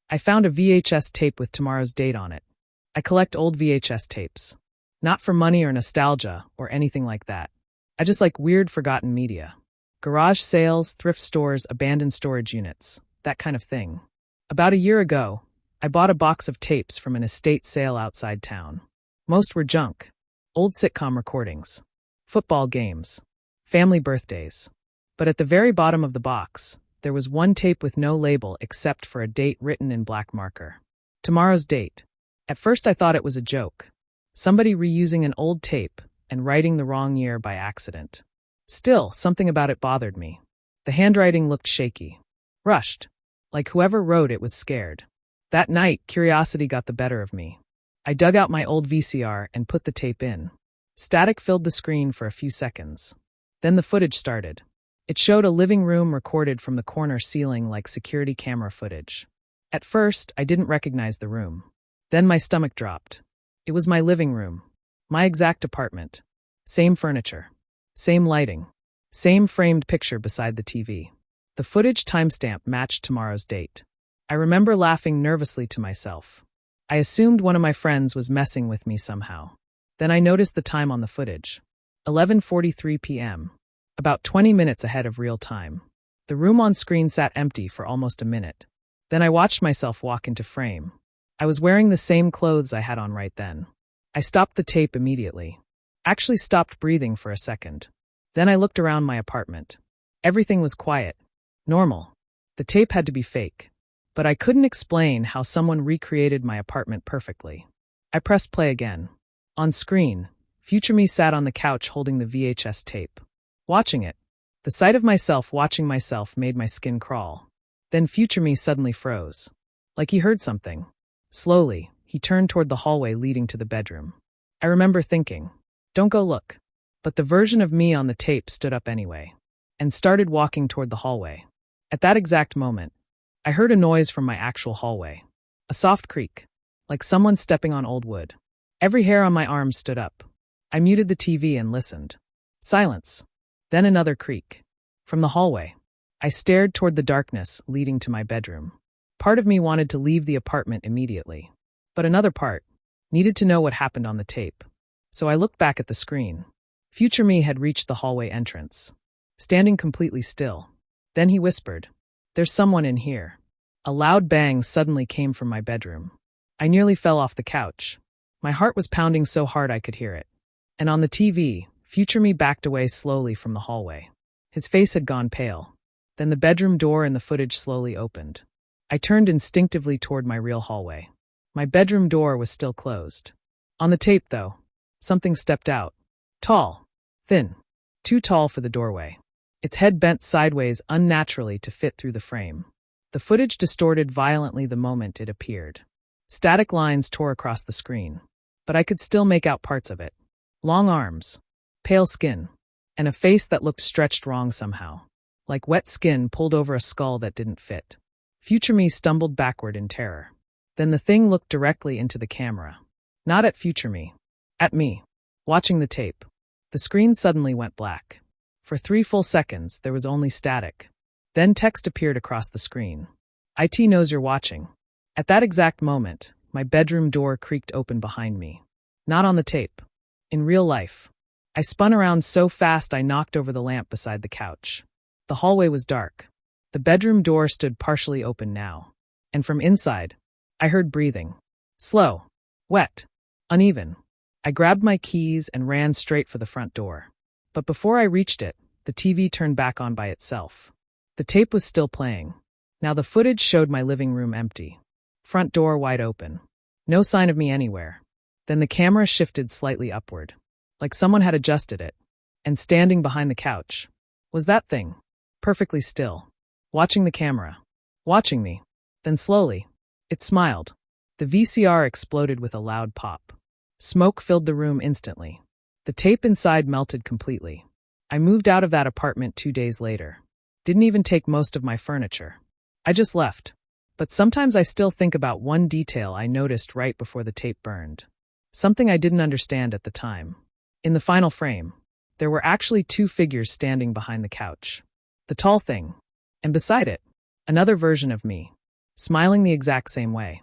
I found a VHS tape with tomorrow's date on it. I collect old VHS tapes. Not for money or nostalgia or anything like that. I just like weird forgotten media. Garage sales, thrift stores, abandoned storage units, that kind of thing. About a year ago, I bought a box of tapes from an estate sale outside town. Most were junk. Old sitcom recordings. Football games. Family birthdays. But at the very bottom of the box, there was one tape with no label except for a date written in black marker. Tomorrow's date. At first I thought it was a joke. Somebody reusing an old tape and writing the wrong year by accident. Still, something about it bothered me. The handwriting looked shaky. Rushed. Like whoever wrote it was scared. That night, curiosity got the better of me. I dug out my old VCR and put the tape in. Static filled the screen for a few seconds. Then the footage started. It showed a living room recorded from the corner ceiling like security camera footage. At first, I didn't recognize the room. Then my stomach dropped. It was my living room. My exact apartment. Same furniture. Same lighting. Same framed picture beside the TV. The footage timestamp matched tomorrow's date. I remember laughing nervously to myself. I assumed one of my friends was messing with me somehow. Then I noticed the time on the footage. 11:43 p.m. About 20 minutes ahead of real time. The room on screen sat empty for almost a minute. Then I watched myself walk into frame. I was wearing the same clothes I had on right then. I stopped the tape immediately. Actually stopped breathing for a second. Then I looked around my apartment. Everything was quiet. Normal. The tape had to be fake. But I couldn't explain how someone recreated my apartment perfectly. I pressed play again. On screen, future me sat on the couch holding the VHS tape. Watching it. The sight of myself watching myself made my skin crawl. Then future me suddenly froze. Like he heard something. Slowly, he turned toward the hallway leading to the bedroom. I remember thinking, don't go look. But the version of me on the tape stood up anyway. And started walking toward the hallway. At that exact moment, I heard a noise from my actual hallway. A soft creak. Like someone stepping on old wood. Every hair on my arms stood up. I muted the TV and listened. Silence. Then another creak. From the hallway. I stared toward the darkness leading to my bedroom. Part of me wanted to leave the apartment immediately. But another part needed to know what happened on the tape. So I looked back at the screen. Future me had reached the hallway entrance. Standing completely still. Then he whispered, "There's someone in here." A loud bang suddenly came from my bedroom. I nearly fell off the couch. My heart was pounding so hard I could hear it. And on the TV, future me backed away slowly from the hallway. His face had gone pale. Then the bedroom door in the footage slowly opened. I turned instinctively toward my real hallway. My bedroom door was still closed. On the tape, though, something stepped out. Tall. Thin. Too tall for the doorway. Its head bent sideways unnaturally to fit through the frame. The footage distorted violently the moment it appeared. Static lines tore across the screen. But I could still make out parts of it. Long arms. Pale skin. And a face that looked stretched wrong somehow. Like wet skin pulled over a skull that didn't fit. Future me stumbled backward in terror. Then the thing looked directly into the camera. Not at future me. At me. Watching the tape. The screen suddenly went black. For 3 full seconds, there was only static. Then text appeared across the screen. "IT knows you're watching." At that exact moment, my bedroom door creaked open behind me. Not on the tape. In real life. I spun around so fast I knocked over the lamp beside the couch. The hallway was dark. The bedroom door stood partially open now. And from inside, I heard breathing. Slow. Wet. Uneven. I grabbed my keys and ran straight for the front door. But before I reached it, the TV turned back on by itself. The tape was still playing. Now the footage showed my living room empty. Front door wide open. No sign of me anywhere. Then the camera shifted slightly upward. Like someone had adjusted it. And standing behind the couch was that thing. Perfectly still. Watching the camera. Watching me. Then slowly, it smiled. The VCR exploded with a loud pop. Smoke filled the room instantly. The tape inside melted completely. I moved out of that apartment 2 days later. Didn't even take most of my furniture. I just left. But sometimes I still think about one detail I noticed right before the tape burned. Something I didn't understand at the time. In the final frame, there were actually 2 figures standing behind the couch. The tall thing. And beside it, another version of me. smiling the exact same way.